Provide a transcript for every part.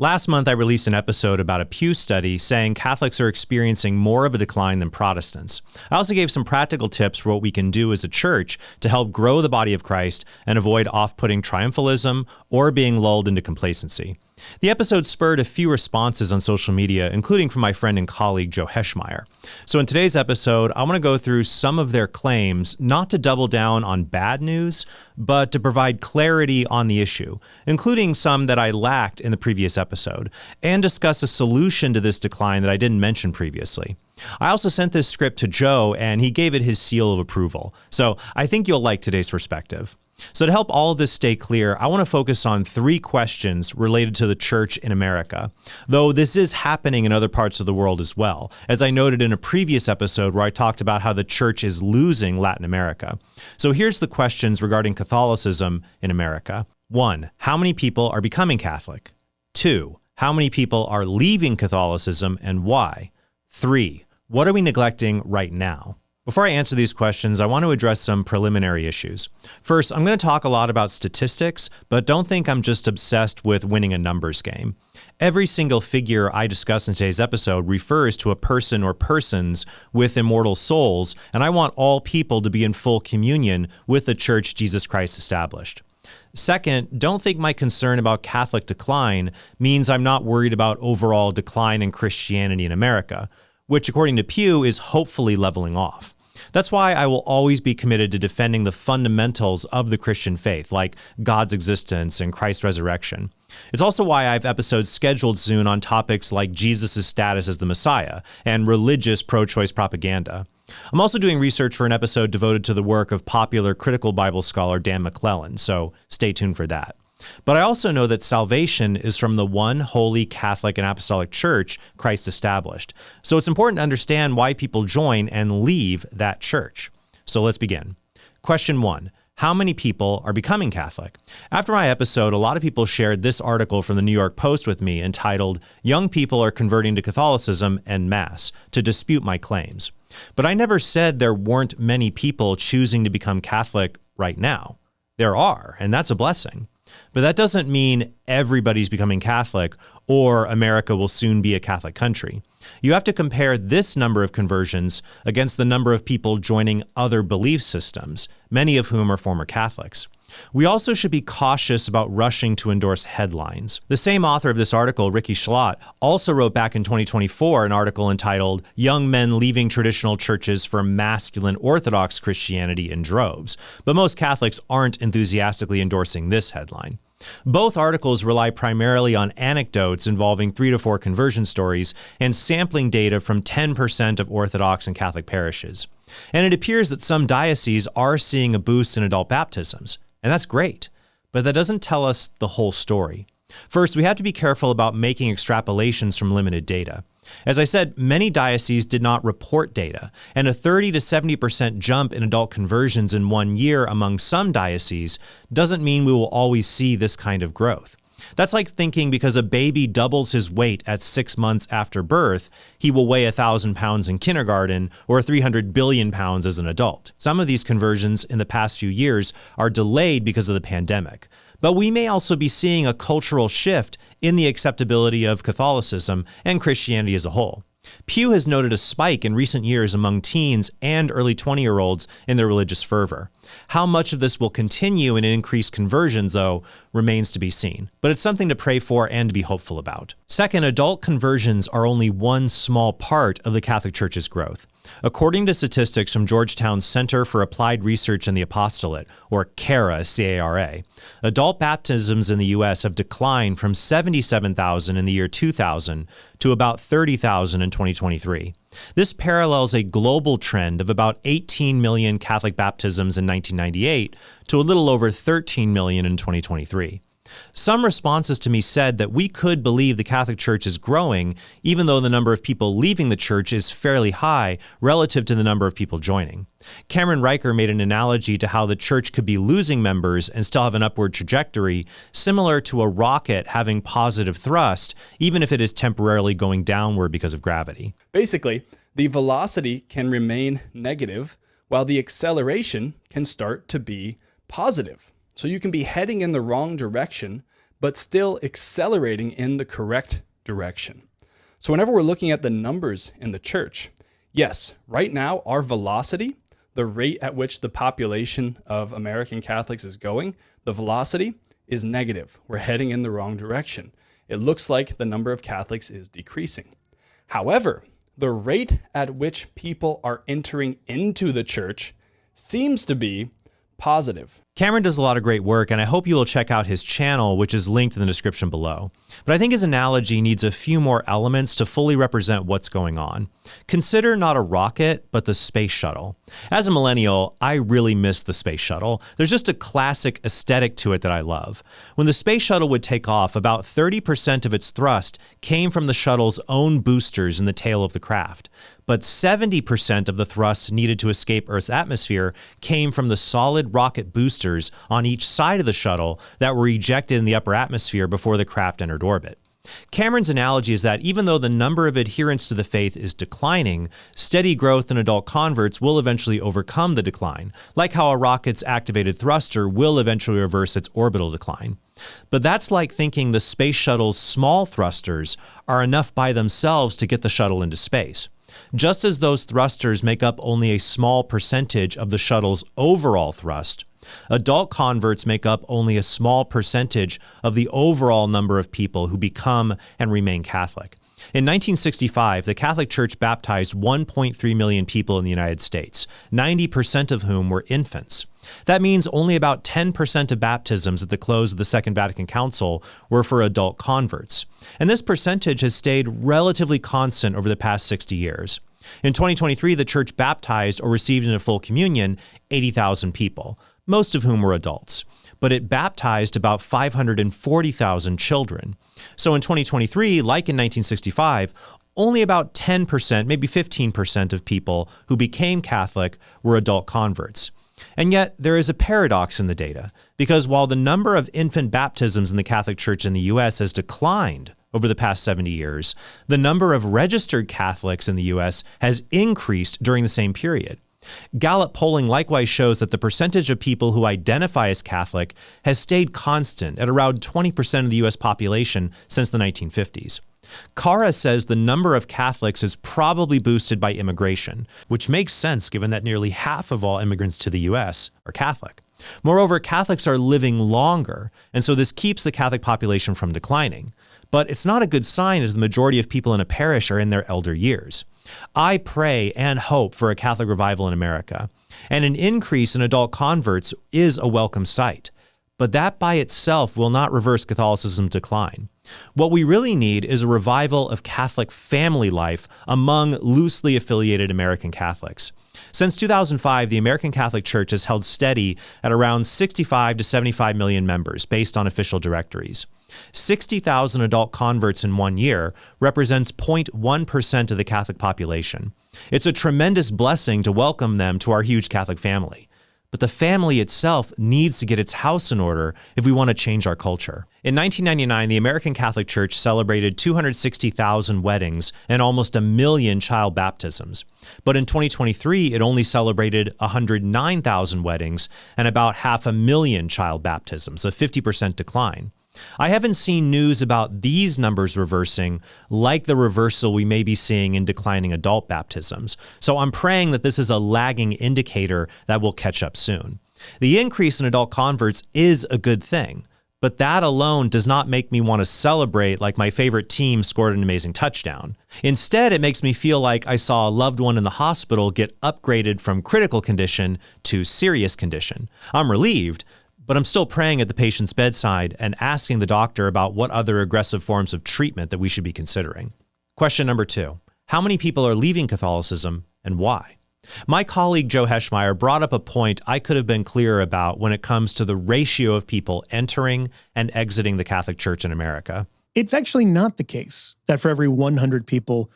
Last month, I released an episode about a Pew study saying Catholics are experiencing more of a decline than Protestants. I also gave some practical tips for what we can do as a church to help grow the body of Christ and avoid off-putting triumphalism or being lulled into complacency. The episode spurred a few responses on social media, including from my friend and colleague Joe Heschmeyer. So in today's episode, I want to go through some of their claims, not to double down on bad news, but to provide clarity on the issue, including some that I lacked in the previous episode, and discuss a solution to this decline that I didn't mention previously. I also sent this script to Joe, and he gave it his seal of approval. So I think you'll like today's perspective. So to help all of this stay clear, I want to focus on 3 questions related to the church in America, though this is happening in other parts of the world as well, as I noted in a previous episode where I talked about how the church is losing Latin America. So here's the questions regarding Catholicism in America. 1. How many people are becoming Catholic? 2. How many people are leaving Catholicism and why? 3. What are we neglecting right now? Before I answer these questions, I want to address some preliminary issues. First, I'm going to talk a lot about statistics, but don't think I'm just obsessed with winning a numbers game. Every single figure I discuss in today's episode refers to a person or persons with immortal souls, and I want all people to be in full communion with the church Jesus Christ established. Second, don't think my concern about Catholic decline means I'm not worried about overall decline in Christianity in America, which according to Pew is hopefully leveling off. That's why I will always be committed to defending the fundamentals of the Christian faith, like God's existence and Christ's resurrection. It's also why I have episodes scheduled soon on topics like Jesus' status as the Messiah and religious pro-choice propaganda. I'm also doing research for an episode devoted to the work of popular critical Bible scholar Dan McClellan, so stay tuned for that. But I also know that salvation is from the one holy Catholic and Apostolic Church Christ established. So it's important to understand why people join and leave that church. So let's begin. Question 1. How many people are becoming Catholic? After my episode, a lot of people shared this article from the New York Post with me entitled, "Young People Are Converting to Catholicism en Masse," to dispute my claims. But I never said there weren't many people choosing to become Catholic right now. There are, and that's a blessing. But that doesn't mean everybody's becoming Catholic or America will soon be a Catholic country. You have to compare this number of conversions against the number of people joining other belief systems, many of whom are former Catholics. We also should be cautious about rushing to endorse headlines. The same author of this article, Ricky Schlott, also wrote back in 2024 an article entitled, "Young Men Leaving Traditional Churches for Masculine Orthodox Christianity in Droves," but most Catholics aren't enthusiastically endorsing this headline. Both articles rely primarily on anecdotes involving 3 to 4 conversion stories and sampling data from 10% of Orthodox and Catholic parishes. And it appears that some dioceses are seeing a boost in adult baptisms. And that's great, but that doesn't tell us the whole story. First, we have to be careful about making extrapolations from limited data. As I said, many dioceses did not report data, and a 30 to 70% jump in adult conversions in 1 year among some dioceses doesn't mean we will always see this kind of growth. That's like thinking because a baby doubles his weight at 6 months after birth, he will weigh 1,000 pounds in kindergarten or 300 billion pounds as an adult. Some of these conversions in the past few years are delayed because of the pandemic. But we may also be seeing a cultural shift in the acceptability of Catholicism and Christianity as a whole. Pew has noted a spike in recent years among teens and early 20-year-olds in their religious fervor. How much of this will continue in increased conversions, though, remains to be seen. But it's something to pray for and to be hopeful about. Second, adult conversions are only one small part of the Catholic Church's growth. According to statistics from Georgetown's Center for Applied Research in the Apostolate, or CARA, C-A-R-A, adult baptisms in the U.S. have declined from 77,000 in the year 2000 to about 30,000 in 2023. This parallels a global trend of about 18 million Catholic baptisms in 1998 to a little over 13 million in 2023. Some responses to me said that we could believe the Catholic Church is growing, even though the number of people leaving the church is fairly high relative to the number of people joining. Cameron Riker made an analogy to how the church could be losing members and still have an upward trajectory, similar to a rocket having positive thrust, even if it is temporarily going downward because of gravity. Basically, the velocity can remain negative, while the acceleration can start to be positive. So you can be heading in the wrong direction, but still accelerating in the correct direction. So whenever we're looking at the numbers in the church, yes, right now our velocity, the rate at which the population of American Catholics is going, the velocity is negative. We're heading in the wrong direction. It looks like the number of Catholics is decreasing. However, the rate at which people are entering into the church seems to be positive. Cameron does a lot of great work, and I hope you will check out his channel, which is linked in the description below. But I think his analogy needs a few more elements to fully represent what's going on. Consider not a rocket, but the space shuttle. As a millennial, I really miss the space shuttle. There's just a classic aesthetic to it that I love. When the space shuttle would take off, about 30% of its thrust came from the shuttle's own boosters in the tail of the craft. But 70% of the thrust needed to escape Earth's atmosphere came from the solid rocket boosters on each side of the shuttle that were ejected in the upper atmosphere before the craft entered orbit. Cameron's analogy is that even though the number of adherents to the faith is declining, steady growth in adult converts will eventually overcome the decline, like how a rocket's activated thruster will eventually reverse its orbital decline. But that's like thinking the space shuttle's small thrusters are enough by themselves to get the shuttle into space. Just as those thrusters make up only a small percentage of the shuttle's overall thrust, adult converts make up only a small percentage of the overall number of people who become and remain Catholic. In 1965, the Catholic Church baptized 1.3 million people in the United States, 90% of whom were infants. That means only about 10% of baptisms at the close of the Second Vatican Council were for adult converts. And this percentage has stayed relatively constant over the past 60 years. In 2023, the church baptized or received into full communion 80,000 people, most of whom were adults. But it baptized about 540,000 children. So in 2023, like in 1965, only about 10%, maybe 15% of people who became Catholic were adult converts. And yet, there is a paradox in the data, because while the number of infant baptisms in the Catholic Church in the U.S. has declined over the past 70 years, the number of registered Catholics in the U.S. has increased during the same period. Gallup polling likewise shows that the percentage of people who identify as Catholic has stayed constant at around 20% of the U.S. population since the 1950s. Cara says the number of Catholics is probably boosted by immigration, which makes sense given that nearly half of all immigrants to the U.S. are Catholic. Moreover, Catholics are living longer, and so this keeps the Catholic population from declining. But it's not a good sign if the majority of people in a parish are in their elder years. I pray and hope for a Catholic revival in America, and an increase in adult converts is a welcome sight. But that by itself will not reverse Catholicism's decline. What we really need is a revival of Catholic family life among loosely affiliated American Catholics. Since 2005, the American Catholic Church has held steady at around 65 to 75 million members based on official directories. 60,000 adult converts in 1 year represents 0.1% of the Catholic population. It's a tremendous blessing to welcome them to our huge Catholic family. But the family itself needs to get its house in order if we want to change our culture. In 1999, the American Catholic Church celebrated 260,000 weddings and almost 1 million child baptisms. But in 2023, it only celebrated 109,000 weddings and about 500,000 child baptisms, a 50% decline. I haven't seen news about these numbers reversing like the reversal we may be seeing in declining adult baptisms, so I'm praying that this is a lagging indicator that will catch up soon. The increase in adult converts is a good thing, but that alone does not make me want to celebrate like my favorite team scored an amazing touchdown. Instead, it makes me feel like I saw a loved one in the hospital get upgraded from critical condition to serious condition. I'm relieved, but I'm still praying at the patient's bedside and asking the doctor about what other aggressive forms of treatment that we should be considering. Question number 2. How many people are leaving Catholicism and why? My colleague Joe Heschmeyer brought up a point I could have been clearer about when it comes to the ratio of people entering and exiting the Catholic Church in America. It's actually not the case that for every 100 people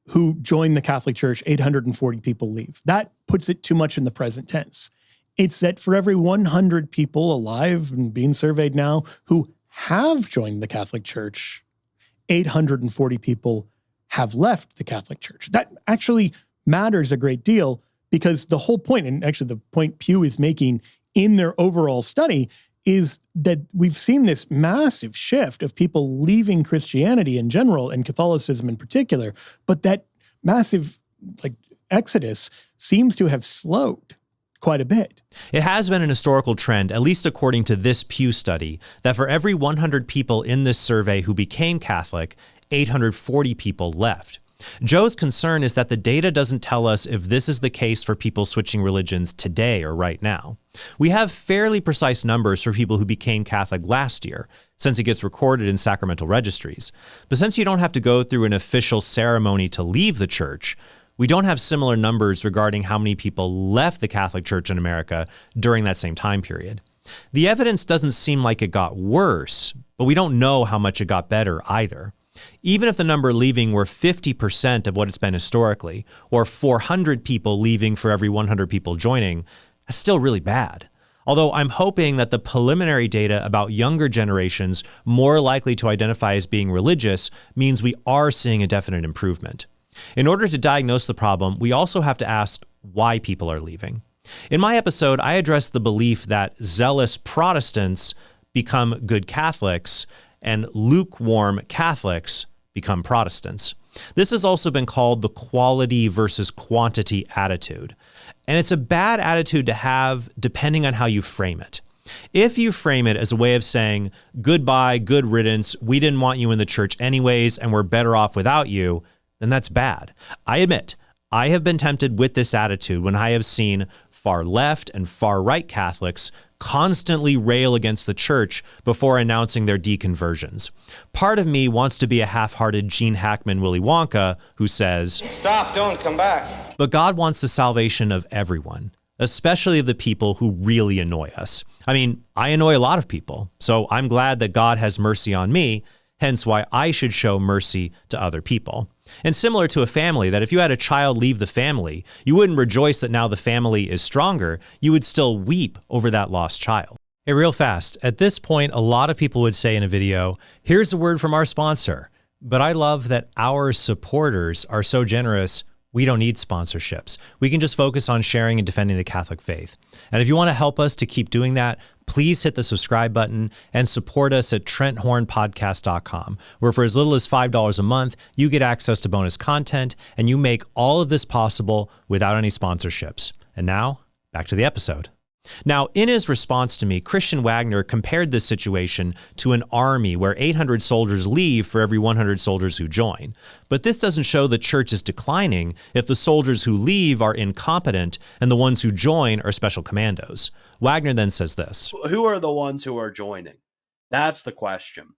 who join the Catholic Church, 840 people leave. That puts it too much in the present tense. It's that for every 100 people alive and being surveyed now who have joined the Catholic Church, 840 people have left the Catholic Church. That actually matters a great deal because the whole point, and actually the point Pew is making in their overall study, is that we've seen this massive shift of people leaving Christianity in general and Catholicism in particular, but that massive exodus seems to have slowed quite a bit. It has been an historical trend, at least according to this Pew study, that for every 100 people in this survey who became Catholic, 840 people left. Joe's concern is that the data doesn't tell us if this is the case for people switching religions today or right now. We have fairly precise numbers for people who became Catholic last year, since it gets recorded in sacramental registries. But since you don't have to go through an official ceremony to leave the church, we don't have similar numbers regarding how many people left the Catholic Church in America during that same time period. The evidence doesn't seem like it got worse, but we don't know how much it got better either. Even if the number leaving were 50% of what it's been historically, or 400 people leaving for every 100 people joining, that's still really bad. Although I'm hoping that the preliminary data about younger generations more likely to identify as being religious means we are seeing a definite improvement. In order to diagnose the problem, we also have to ask why people are leaving. In my episode, I addressed the belief that zealous Protestants become good Catholics and lukewarm Catholics become Protestants. This has also been called the quality versus quantity attitude. And it's a bad attitude to have depending on how you frame it. If you frame it as a way of saying, goodbye, good riddance, we didn't want you in the church anyways, and we're better off without you, then that's bad. I admit, I have been tempted with this attitude when I have seen far left and far right Catholics constantly rail against the church before announcing their deconversions. Part of me wants to be a half-hearted Gene Hackman Willy Wonka who says, "Stop, don't come back." But God wants the salvation of everyone, especially of the people who really annoy us. I mean, I annoy a lot of people, so I'm glad that God has mercy on me, hence why I should show mercy to other people. And similar to a family, that if you had a child leave the family, you wouldn't rejoice that now the family is stronger, you would still weep over that lost child. Hey, real fast, at this point, a lot of people would say in a video, here's a word from our sponsor. But I love that our supporters are so generous, we don't need sponsorships. We can just focus on sharing and defending the Catholic faith. And if you want to help us to keep doing that, please hit the subscribe button and support us at TrentHornPodcast.com, where for as little as $5 a month, you get access to bonus content, and you make all of this possible without any sponsorships. And now, back to the episode. Now, in his response to me, Christian Wagner compared this situation to an army where 800 soldiers leave for every 100 soldiers who join. But this doesn't show the church is declining if the soldiers who leave are incompetent and the ones who join are special commandos. Wagner then says this. Who are the ones who are joining? That's the question.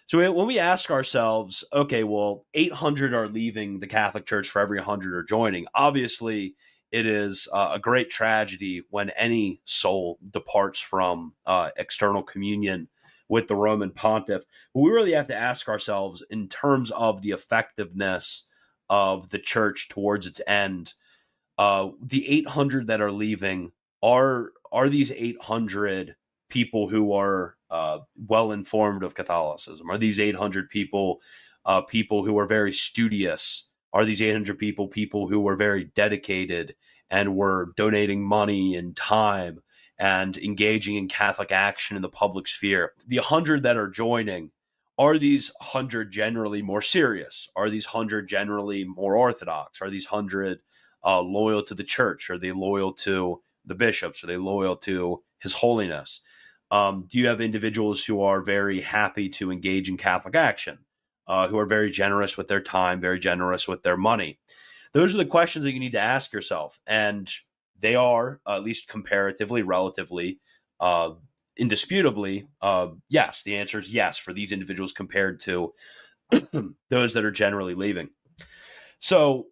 So when we ask ourselves, okay, well, 800 are leaving the Catholic Church for every 100 are joining, obviously it is a great tragedy when any soul departs from external communion with the Roman pontiff. But we really have to ask ourselves in terms of the effectiveness of the church towards its end. The 800 that are leaving, are these 800 people who are well informed of Catholicism? Are these 800 people who are very studious? Are these 800 people who were very dedicated and were donating money and time and engaging in Catholic action in the public sphere? The 100 that are joining, are these 100 generally more serious? Are these 100 generally more orthodox? Are these 100 loyal to the church? Are they loyal to the bishops? Are they loyal to His Holiness? Do you have individuals who are very happy to engage in Catholic action? Who are very generous with their time, very generous with their money? Those are the questions that you need to ask yourself. And they are, at least comparatively, relatively, indisputably, yes. The answer is yes for these individuals compared to those that are generally leaving. So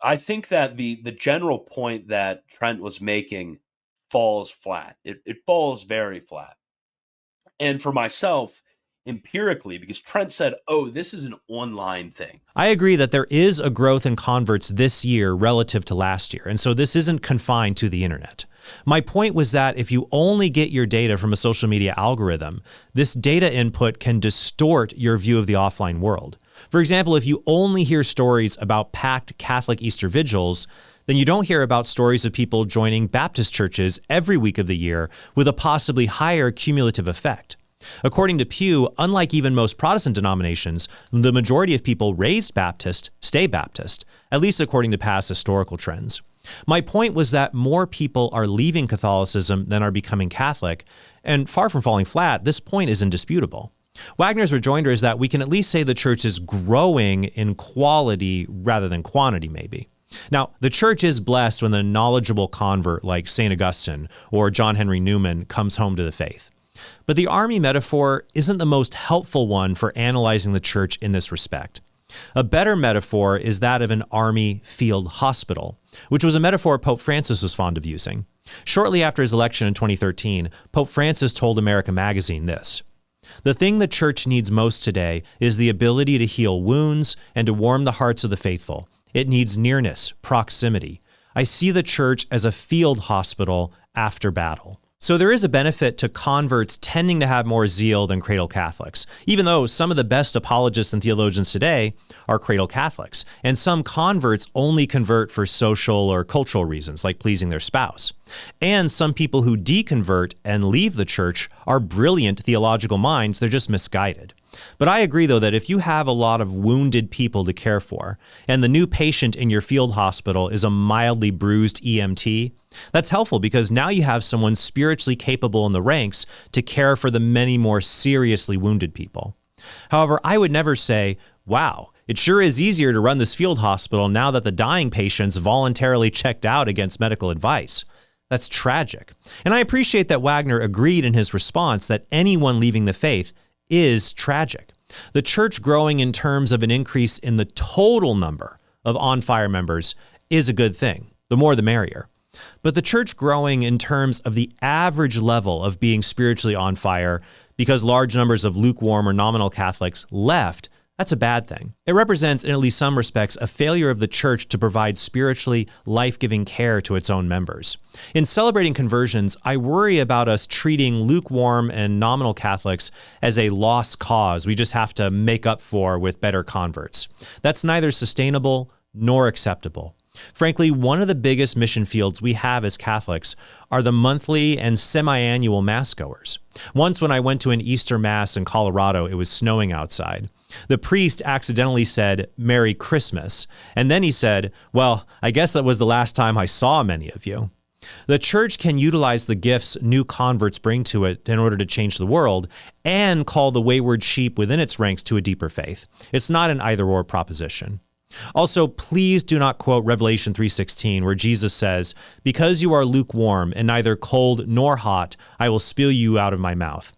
I think that the general point that Trent was making falls flat. It falls very flat. And for myself, empirically, because Trent said, oh, this is an online thing. I agree that there is a growth in converts this year relative to last year, and so this isn't confined to the internet. My point was that if you only get your data from a social media algorithm, this data input can distort your view of the offline world. For example, if you only hear stories about packed Catholic Easter vigils, then you don't hear about stories of people joining Baptist churches every week of the year with a possibly higher cumulative effect. According to Pew, unlike even most Protestant denominations, the majority of people raised Baptist stay Baptist, at least according to past historical trends. My point was that more people are leaving Catholicism than are becoming Catholic, and far from falling flat, this point is indisputable. Wagner's rejoinder is that we can at least say the church is growing in quality rather than quantity, maybe. Now, the church is blessed when a knowledgeable convert like St. Augustine or John Henry Newman comes home to the faith. But the army metaphor isn't the most helpful one for analyzing the church in this respect. A better metaphor is that of an army field hospital, which was a metaphor Pope Francis was fond of using. Shortly after his election in 2013, Pope Francis told America Magazine this: "The thing the church needs most today is the ability to heal wounds and to warm the hearts of the faithful. It needs nearness, proximity. I see the church as a field hospital after battle." So there is a benefit to converts tending to have more zeal than cradle Catholics, even though some of the best apologists and theologians today are cradle Catholics, and some converts only convert for social or cultural reasons, like pleasing their spouse. And some people who deconvert and leave the church are brilliant theological minds, they're just misguided. But I agree, though, that if you have a lot of wounded people to care for, and the new patient in your field hospital is a mildly bruised EMT, that's helpful because now you have someone spiritually capable in the ranks to care for the many more seriously wounded people. However, I would never say, wow, it sure is easier to run this field hospital now that the dying patients voluntarily checked out against medical advice. That's tragic. And I appreciate that Wagner agreed in his response that anyone leaving the faith is tragic. The church growing in terms of an increase in the total number of on-fire members is a good thing. The more the merrier. But the church growing in terms of the average level of being spiritually on fire because large numbers of lukewarm or nominal Catholics left, that's a bad thing. It represents, in at least some respects, a failure of the church to provide spiritually life-giving care to its own members. In celebrating conversions, I worry about us treating lukewarm and nominal Catholics as a lost cause we just have to make up for with better converts. That's neither sustainable nor acceptable. Frankly, one of the biggest mission fields we have as Catholics are the monthly and semi-annual Mass goers. Once when I went to an Easter Mass in Colorado, it was snowing outside. The priest accidentally said, "Merry Christmas," and then he said, "Well, I guess that was the last time I saw many of you." The church can utilize the gifts new converts bring to it in order to change the world and call the wayward sheep within its ranks to a deeper faith. It's not an either-or proposition. Also, please do not quote Revelation 3:16, where Jesus says, "Because you are lukewarm and neither cold nor hot, I will spew you out of my mouth."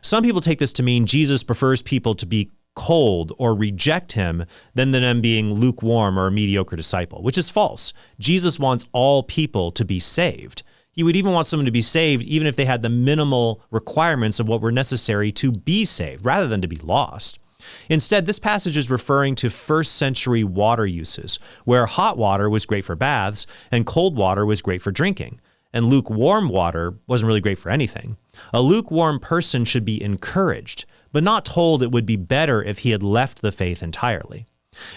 Some people take this to mean Jesus prefers people to be cold or reject him than them being lukewarm or a mediocre disciple, which is false. Jesus wants all people to be saved. He would even want someone to be saved even if they had the minimal requirements of what were necessary to be saved, rather than to be lost. Instead, this passage is referring to first-century water uses, where hot water was great for baths and cold water was great for drinking, and lukewarm water wasn't really great for anything. A lukewarm person should be encouraged, but not told it would be better if he had left the faith entirely.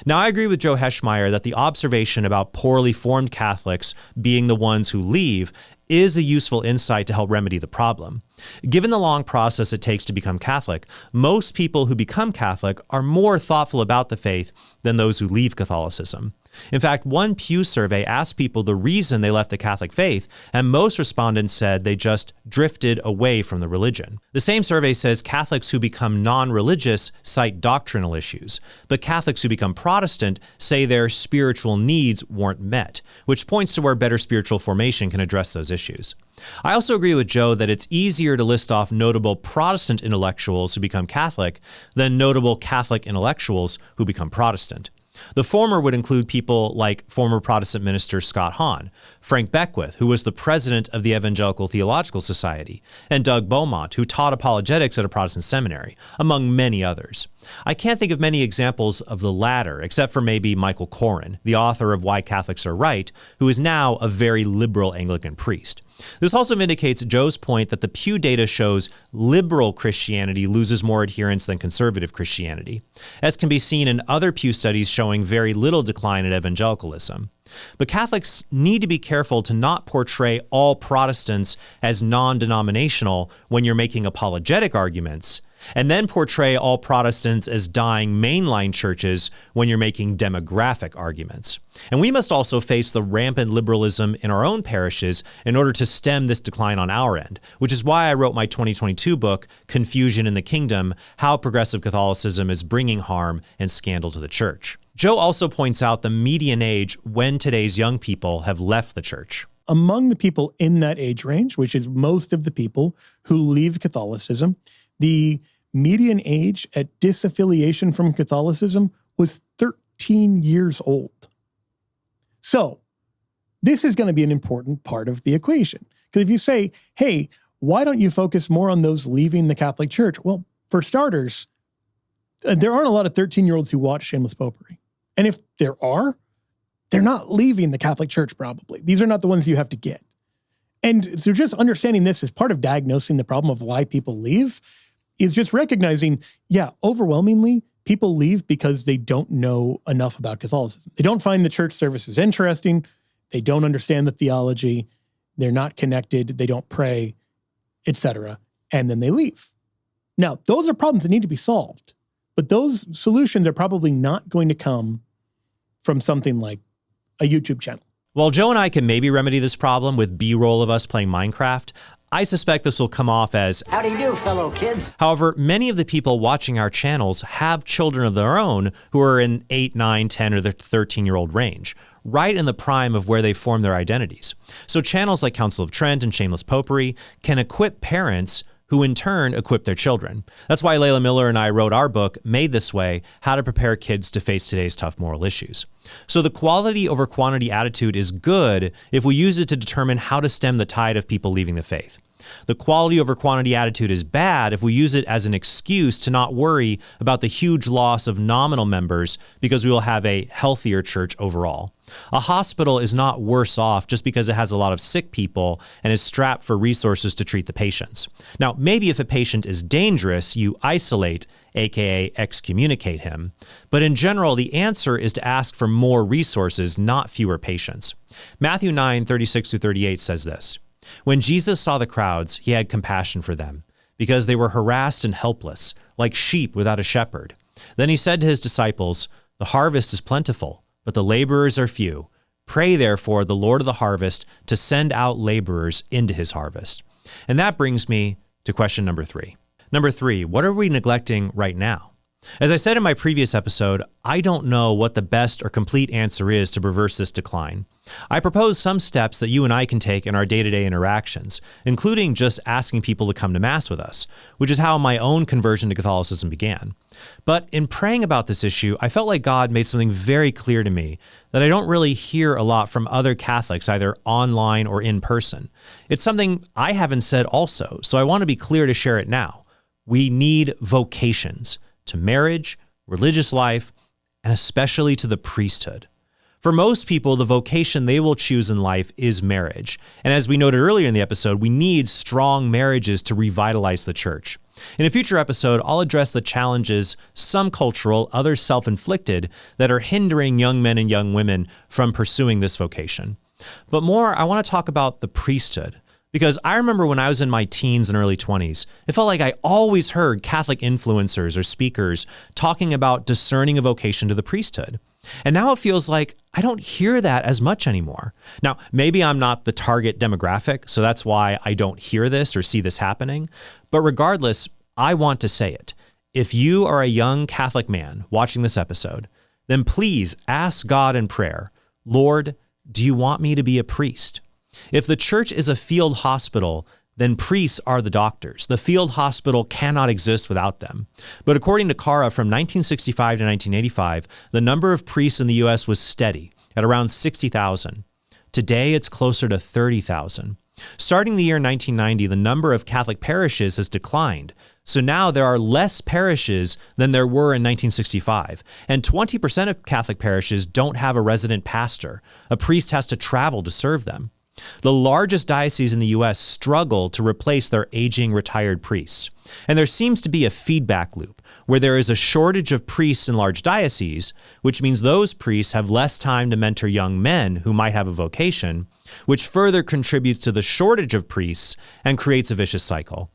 Now, I agree with Joe Heschmeyer that the observation about poorly formed Catholics being the ones who leave is a useful insight to help remedy the problem. Given the long process it takes to become Catholic, most people who become Catholic are more thoughtful about the faith than those who leave Catholicism. In fact, one Pew survey asked people the reason they left the Catholic faith, and most respondents said they just drifted away from the religion. The same survey says Catholics who become non-religious cite doctrinal issues, but Catholics who become Protestant say their spiritual needs weren't met, which points to where better spiritual formation can address those issues. I also agree with Joe that it's easier to list off notable Protestant intellectuals who become Catholic than notable Catholic intellectuals who become Protestant. The former would include people like former Protestant minister Scott Hahn, Frank Beckwith, who was the president of the Evangelical Theological Society, and Doug Beaumont, who taught apologetics at a Protestant seminary, among many others. I can't think of many examples of the latter, except for maybe Michael Koren, the author of Why Catholics Are Right, who is now a very liberal Anglican priest. This also vindicates Joe's point that the Pew data shows liberal Christianity loses more adherents than conservative Christianity, as can be seen in other Pew studies showing very little decline in evangelicalism. But Catholics need to be careful to not portray all Protestants as non-denominational when you're making apologetic arguments, and then portray all Protestants as dying mainline churches when you're making demographic arguments. And we must also face the rampant liberalism in our own parishes in order to stem this decline on our end, which is why I wrote my 2022 book, Confusion in the Kingdom: How Progressive Catholicism is Bringing Harm and Scandal to the Church. Joe also points out the median age when today's young people have left the church. Among the people in that age range, which is most of the people who leave Catholicism, the median age at disaffiliation from Catholicism was 13 years old. So this is going to be an important part of the equation. Because if you say, hey, why don't you focus more on those leaving the Catholic Church? Well, for starters, there aren't a lot of 13-year-olds who watch Shameless Popery. And if there are, they're not leaving the Catholic Church probably. These are not the ones you have to get. And so just understanding this as part of diagnosing the problem of why people leave is just recognizing, yeah, overwhelmingly, people leave because they don't know enough about Catholicism. They don't find the church services interesting. They don't understand the theology. They're not connected. They don't pray, etc. And then they leave. Now, those are problems that need to be solved. But those solutions are probably not going to come from something like a YouTube channel. While Joe and I can maybe remedy this problem with B-roll of us playing Minecraft, I suspect this will come off as, "How do you do, fellow kids?" However, many of the people watching our channels have children of their own who are in 8, 9, 10, or the 13-year-old range, right in the prime of where they form their identities. So channels like Council of Trent and Shameless Popery can equip parents who in turn equip their children. That's why Layla Miller and I wrote our book, Made This Way: How to Prepare Kids to Face Today's Tough Moral Issues. So the quality over quantity attitude is good if we use it to determine how to stem the tide of people leaving the faith. The quality over quantity attitude is bad if we use it as an excuse to not worry about the huge loss of nominal members because we will have a healthier church overall. A hospital is not worse off just because it has a lot of sick people and is strapped for resources to treat the patients. Now, maybe if a patient is dangerous, you isolate, aka excommunicate him. But in general, the answer is to ask for more resources, not fewer patients. Matthew 9:36-38 says this: "When Jesus saw the crowds, he had compassion for them, because they were harassed and helpless, like sheep without a shepherd. Then he said to his disciples, 'The harvest is plentiful, but the laborers are few. Pray therefore the Lord of the harvest to send out laborers into his harvest.'" And that brings me to question number 3. Number 3, what are we neglecting right now? As I said in my previous episode, I don't know what the best or complete answer is to reverse this decline. I propose some steps that you and I can take in our day-to-day interactions, including just asking people to come to Mass with us, which is how my own conversion to Catholicism began. But in praying about this issue, I felt like God made something very clear to me that I don't really hear a lot from other Catholics, either online or in person. It's something I haven't said also, so I want to be clear to share it now. We need vocations to marriage, religious life, and especially to the priesthood. For most people, the vocation they will choose in life is marriage. And as we noted earlier in the episode, we need strong marriages to revitalize the church. In a future episode, I'll address the challenges, some cultural, others self-inflicted, that are hindering young men and young women from pursuing this vocation. But more, I want to talk about the priesthood. Because I remember when I was in my teens and early 20s, it felt like I always heard Catholic influencers or speakers talking about discerning a vocation to the priesthood. And now it feels like I don't hear that as much anymore. Now, maybe I'm not the target demographic, so that's why I don't hear this or see this happening. But regardless, I want to say it. If you are a young Catholic man watching this episode, then please ask God in prayer, "Lord, do you want me to be a priest?" If the church is a field hospital, then priests are the doctors. The field hospital cannot exist without them. But according to CARA, from 1965 to 1985, the number of priests in the U.S. was steady at around 60,000. Today, it's closer to 30,000. Starting the year 1990, the number of Catholic parishes has declined. So now there are less parishes than there were in 1965. And 20% of Catholic parishes don't have a resident pastor. A priest has to travel to serve them. The largest dioceses in the U.S. struggle to replace their aging retired priests. And there seems to be a feedback loop where there is a shortage of priests in large dioceses, which means those priests have less time to mentor young men who might have a vocation, which further contributes to the shortage of priests and creates a vicious cycle.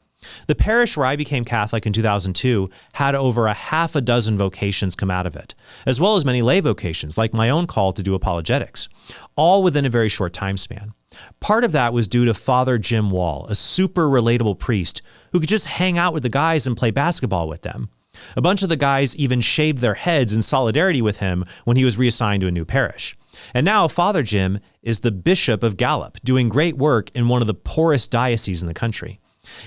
The parish where I became Catholic in 2002 had over a half a dozen vocations come out of it, as well as many lay vocations, like my own call to do apologetics, all within a very short time span. Part of that was due to Father Jim Wall, a super relatable priest who could just hang out with the guys and play basketball with them. A bunch of the guys even shaved their heads in solidarity with him when he was reassigned to a new parish. And now Father Jim is the Bishop of Gallup, doing great work in one of the poorest dioceses in the country.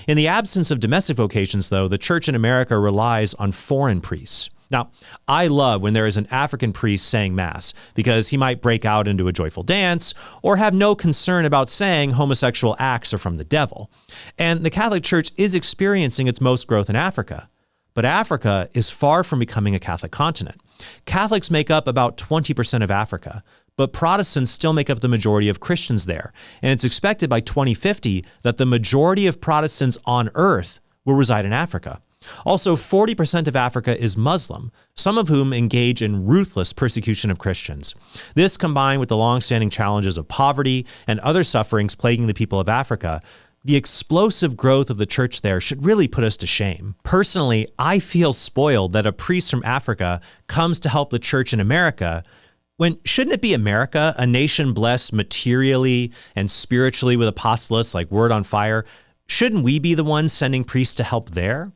In the absence of domestic vocations, though, the church in America relies on foreign priests. Now, I love when there is an African priest saying Mass, because he might break out into a joyful dance or have no concern about saying homosexual acts are from the devil. And the Catholic Church is experiencing its most growth in Africa. But Africa is far from becoming a Catholic continent. Catholics make up about 20% of Africa, but Protestants still make up the majority of Christians there. And it's expected by 2050 that the majority of Protestants on earth will reside in Africa. Also, 40% of Africa is Muslim, some of whom engage in ruthless persecution of Christians. This, combined with the long-standing challenges of poverty and other sufferings plaguing the people of Africa, the explosive growth of the church there should really put us to shame. Personally, I feel spoiled that a priest from Africa comes to help the church in America, when shouldn't it be America, a nation blessed materially and spiritually with apostolates like Word on Fire? Shouldn't we be the ones sending priests to help there?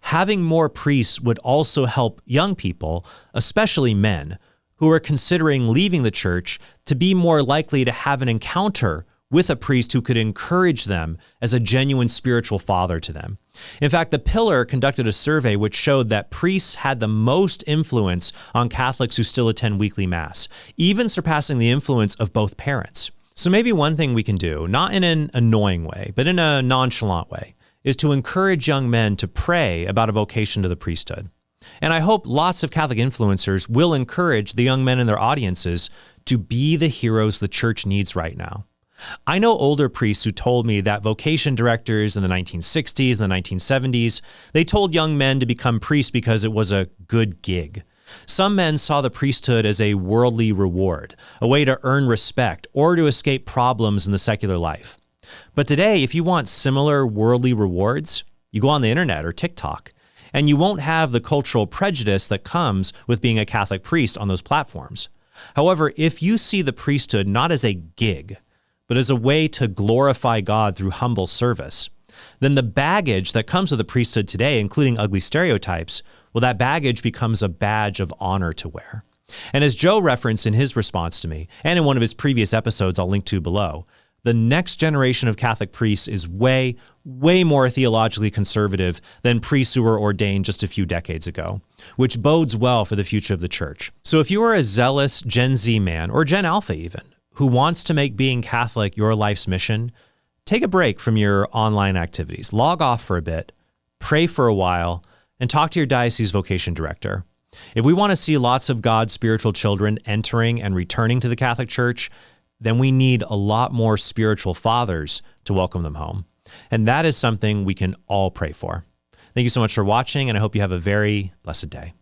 Having more priests would also help young people, especially men, who are considering leaving the church, to be more likely to have an encounter with a priest who could encourage them as a genuine spiritual father to them. In fact, The Pillar conducted a survey which showed that priests had the most influence on Catholics who still attend weekly Mass, even surpassing the influence of both parents. So maybe one thing we can do, not in an annoying way, but in a nonchalant way, is to encourage young men to pray about a vocation to the priesthood. And I hope lots of Catholic influencers will encourage the young men in their audiences to be the heroes the church needs right now. I know older priests who told me that vocation directors in the 1960s and the 1970s, they told young men to become priests because it was a good gig. Some men saw the priesthood as a worldly reward, a way to earn respect or to escape problems in the secular life. But today, if you want similar worldly rewards, you go on the internet or TikTok, and you won't have the cultural prejudice that comes with being a Catholic priest on those platforms. However, if you see the priesthood not as a gig, but as a way to glorify God through humble service, then the baggage that comes with the priesthood today, including ugly stereotypes, well, that baggage becomes a badge of honor to wear. And as Joe referenced in his response to me, and in one of his previous episodes I'll link to below, the next generation of Catholic priests is way more theologically conservative than priests who were ordained just a few decades ago, which bodes well for the future of the church. So if you are a zealous Gen Z man, or Gen Alpha even, who wants to make being Catholic your life's mission, take a break from your online activities, log off for a bit, pray for a while, and talk to your diocese vocation director. If we want to see lots of God's spiritual children entering and returning to the Catholic Church, then we need a lot more spiritual fathers to welcome them home. And that is something we can all pray for. Thank you so much for watching, and I hope you have a very blessed day.